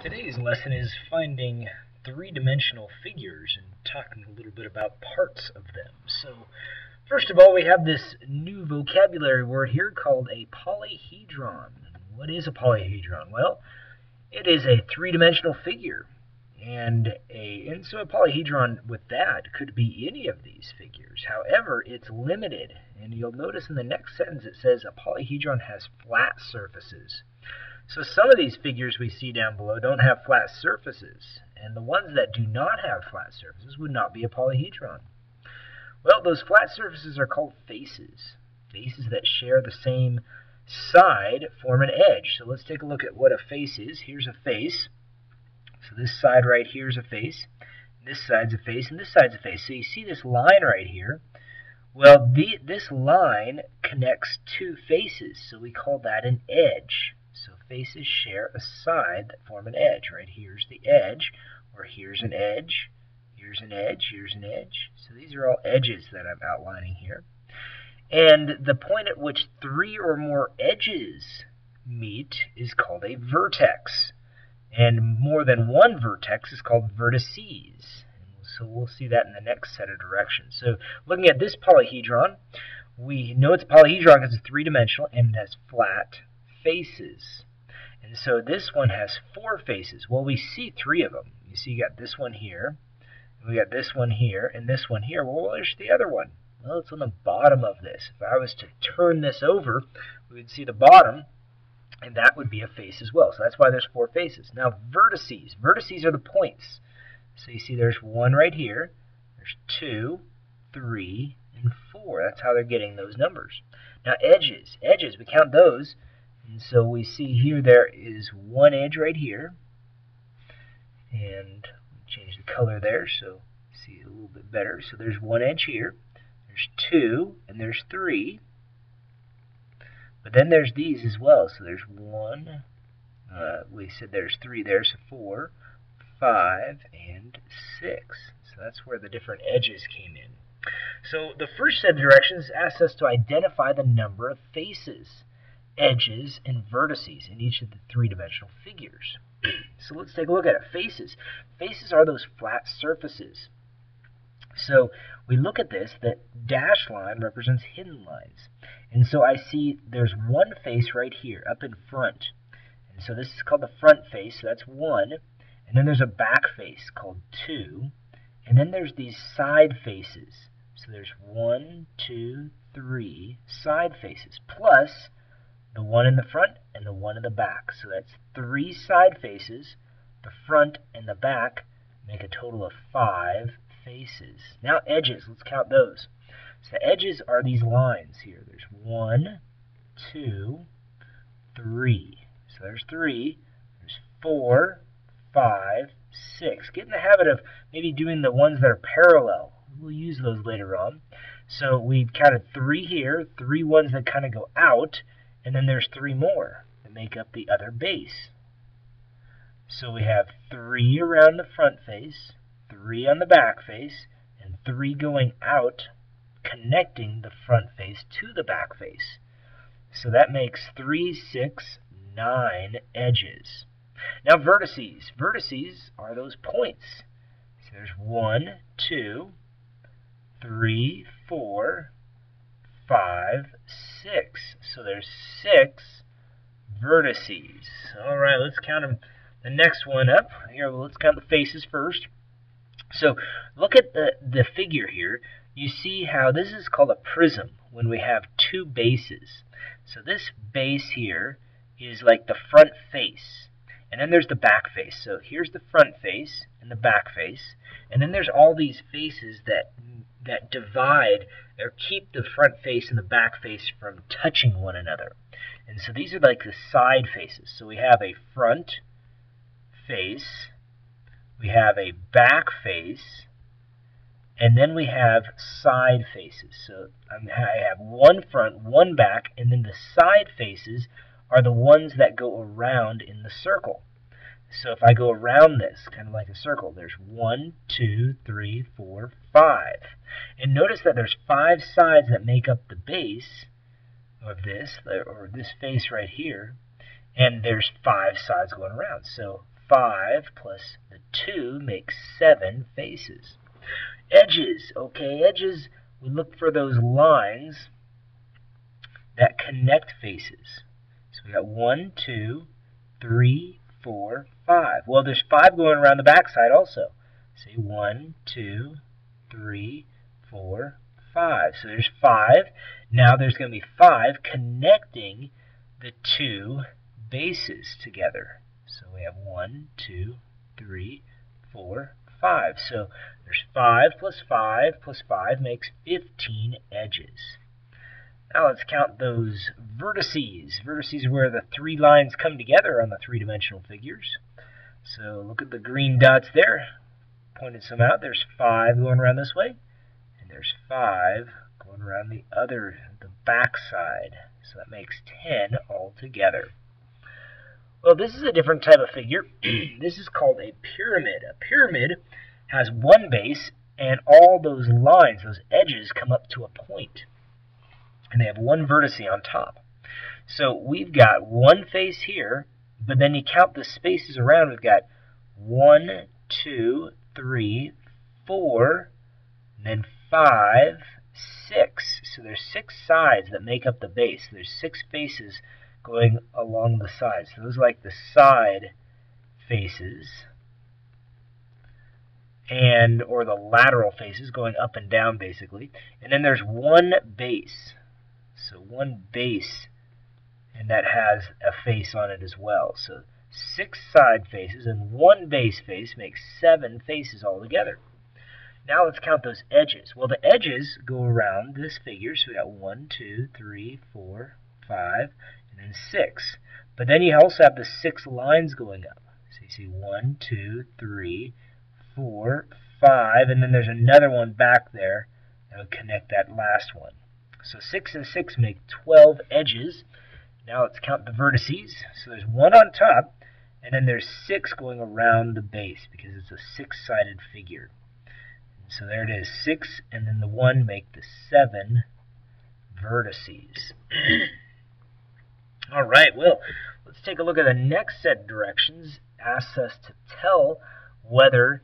Today's lesson is finding three-dimensional figures and talking a little bit about parts of them. So, first of all, we have this new vocabulary word here called a polyhedron. What is a polyhedron? Well, it is a three-dimensional figure. And so a polyhedron with that could be any of these figures. However, it's limited. And you'll notice in the next sentence it says a polyhedron has flat surfaces. So some of these figures we see down below don't have flat surfaces, and the ones that do not have flat surfaces would not be a polyhedron. Well, those flat surfaces are called faces. Faces that share the same side form an edge. So let's take a look at what a face is. Here's a face. So this side right here is a face. This side's a face, and this side's a face. So you see this line right here. Well, this line connects two faces, so we call that an edge. So faces share a side that form an edge. Right here's the edge, or here's an edge, here's an edge, here's an edge. So these are all edges that I'm outlining here. And the point at which three or more edges meet is called a vertex. And more than one vertex is called vertices. So we'll see that in the next set of directions. So looking at this polyhedron, we know it's a polyhedron because it's three-dimensional and it has flat faces. And so this one has four faces. Well, we see three of them. You see you got this one here, and we got this one here, and this one here. Well, where's the other one? Well, it's on the bottom of this. If I was to turn this over, we would see the bottom, and that would be a face as well. So that's why there's four faces. Now, vertices. Vertices are the points. So you see there's one right here, there's 2, 3, and 4. That's how they're getting those numbers. Now edges, we count those, and so we see here there is one edge right here, and change the color there so see it a little bit better. So there's one edge here, there's 2, and there's 3, but then there's these as well. So there's 1, we said there's 3 there, so 4, 5, and 6. So that's where the different edges came in. So the first set of directions asks us to identify the number of faces, edges, and vertices in each of the three-dimensional figures. So let's take a look at it. Faces. Faces are those flat surfaces. So we look at this, that dashed line represents hidden lines. And so I see there's one face right here up in front. And so this is called the front face, so that's 1. And then there's a back face called 2. And then there's these side faces. So there's 1, 2, 3 side faces, plus the one in the front and the one in the back. So that's 3 side faces. The front and the back make a total of 5 faces. Now edges, let's count those. So edges are these lines here. There's 1, 2, 3. So there's 3. There's 4, 5, 6. Get in the habit of maybe doing the ones that are parallel. We'll use those later on. So we counted 3 here, 3 ones that kind of go out, and then there's 3 more that make up the other base. So we have 3 around the front face, 3 on the back face, and 3 going out, connecting the front face to the back face. So that makes 3, 6, 9 edges. Now vertices. Vertices are those points. So there's 1, 2, 3, 4, 5, 6. So there's 6 vertices. All right, let's count them. The next one up here. Let's count the faces first. So look at the figure here. You see how this is called a prism when we have 2 bases. So this base here is like the front face. And then there's the back face. So here's the front face and the back face. And then there's all these faces that divide or keep the front face and the back face from touching one another. And so these are like the side faces. So we have a front face, we have a back face, and then we have side faces. So I have one front, one back, and then the side faces are the ones that go around in the circle. So if I go around this, kind of like a circle, there's 1, 2, 3, 4, 5. And notice that there's 5 sides that make up the base of this, or this face right here, and there's 5 sides going around. So 5 plus the 2 makes 7 faces. Edges, okay, edges, we look for those lines that connect faces. So we got 1, 2, 3, 4, 5. Well, there's 5 going around the backside also. See, 1, 2, 3, 4, 5. So there's 5. Now there's going to be 5 connecting the 2 bases together. So we have 1, 2, 3, 4, 5. So there's 5 plus 5 plus 5 makes 15 edges. Now let's count those vertices. Vertices are where the 3 lines come together on the 3-dimensional figures. So look at the green dots there. Pointed some out. There's 5 going around this way, and there's 5 going around the back side. So that makes 10 altogether. Well, this is a different type of figure. This is called a pyramid. A pyramid has one base, and all those lines, those edges, come up to a point. And they have one vertex on top. So we've got one face here, but then you count the spaces around. We've got 1, 2, 3, 4, and then 5, 6. So there's 6 sides that make up the base. There's 6 faces going along the sides. So those are like the side faces, or the lateral faces going up and down basically. And then there's one base. So one base, and that has a face on it as well. So 6 side faces and one base face makes 7 faces altogether. Now let's count those edges. Well, the edges go around this figure. So we got 1, 2, 3, 4, 5, and then 6. But then you also have the 6 lines going up. So you see 1, 2, 3, 4, 5, and then there's another one back there that will connect that last one. So 6 and 6 make 12 edges. Now let's count the vertices. So there's 1 on top, and then there's 6 going around the base because it's a 6-sided figure. And so there it is, 6, and then the 1 make the 7 vertices. All right, well, let's take a look at the next set of directions. Asks us to tell whether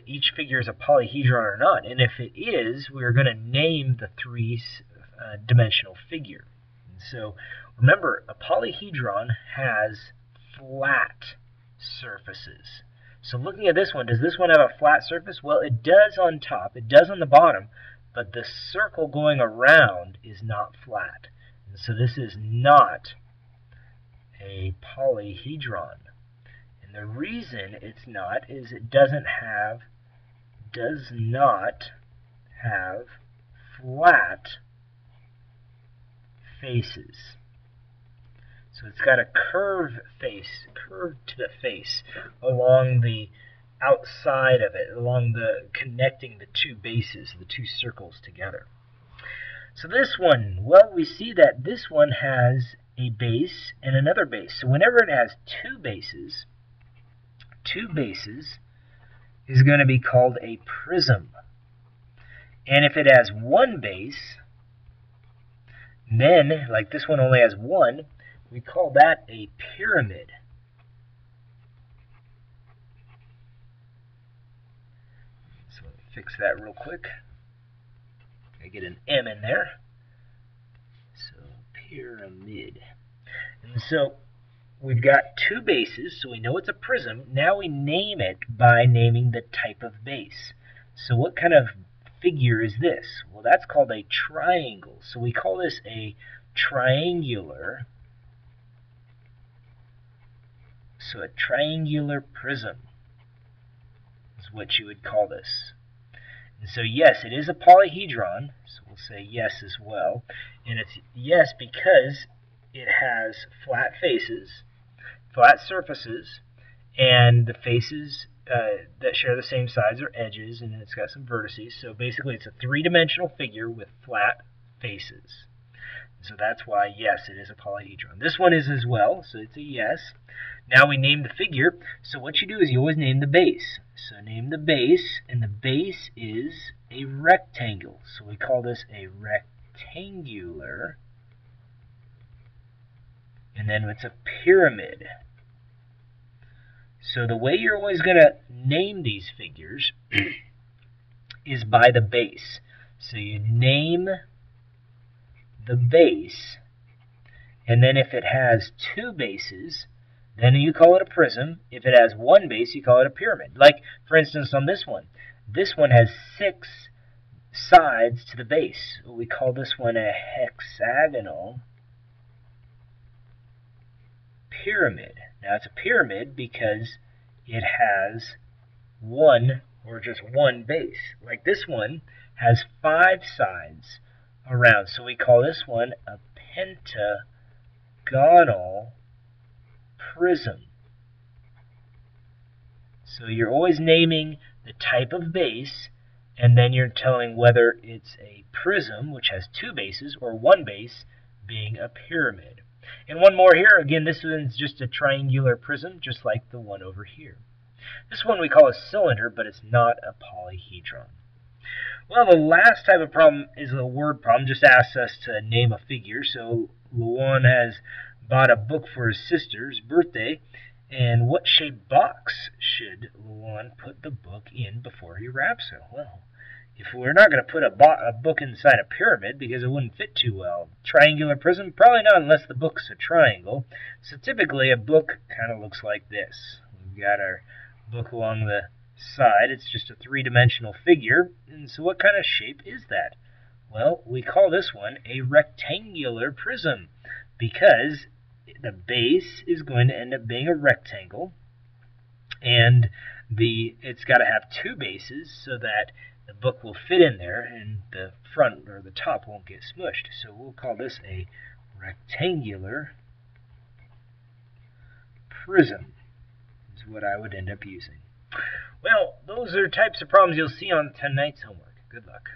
each figure is a polyhedron or not. And if it is, we're going to name the 3-dimensional figure. And so remember, a polyhedron has flat surfaces. So looking at this one, does this one have a flat surface? Well, it does on top, it does on the bottom, but the circle going around is not flat. And so this is not a polyhedron. And the reason it's not is it does not have flat faces. So it's got a curved to the face along the outside of it, connecting the 2 bases, the 2 circles together. So this one, well, we see that this one has a base and another base. So whenever it has 2 bases is going to be called a prism. And if it has 1 base, then, like this one only has 1, we call that a pyramid. So let me fix that real quick. I get an M in there. So pyramid. And so we've got 2 bases, so we know it's a prism. Now we name it by naming the type of base. So what kind of figure is this? Well, that's called a triangle. So we call this a triangular. So a triangular prism is what you would call this. And so yes, it is a polyhedron. So we'll say yes as well. And it's yes because it has flat faces, flat surfaces, and the faces that share the same sides are edges, and then it's got some vertices. So basically it's a 3-dimensional figure with flat faces. So that's why, yes, it is a polyhedron. This one is as well, so it's a yes. Now we name the figure. So what you do is you always name the base. So name the base, and the base is a rectangle. So we call this a rectangular. And then it's a pyramid. So the way you're always going to name these figures is by the base. So you name the base, and then if it has two bases, then you call it a prism. If it has one base, you call it a pyramid. Like, for instance, on this one has 6 sides to the base. We call this one a hexagonal pyramid. Now, it's a pyramid because it has one, or just one base. Like this one has 5 sides around, so we call this one a pentagonal prism. So you're always naming the type of base, and then you're telling whether it's a prism, which has 2 bases, or one base, being a pyramid. And one more here. Again, this one's just a triangular prism, just like the one over here. This one we call a cylinder, but it's not a polyhedron. Well, the last type of problem is a word problem. Just asks us to name a figure. So Luan has bought a book for his sister's birthday. And what shaped box should Luan put the book in before he wraps it? Well, if we're not going to put a book inside a pyramid because it wouldn't fit too well. Triangular prism? Probably not unless the book's a triangle. So typically a book kind of looks like this. We've got our book along the side. It's just a 3-dimensional figure. And so what kind of shape is that? Well, we call this one a rectangular prism because the base is going to end up being a rectangle, and it's got to have 2 bases so that the book will fit in there and the front or the top won't get smushed. So we'll call this a rectangular prism is what I would end up using. Well, those are types of problems you'll see on tonight's homework. Good luck.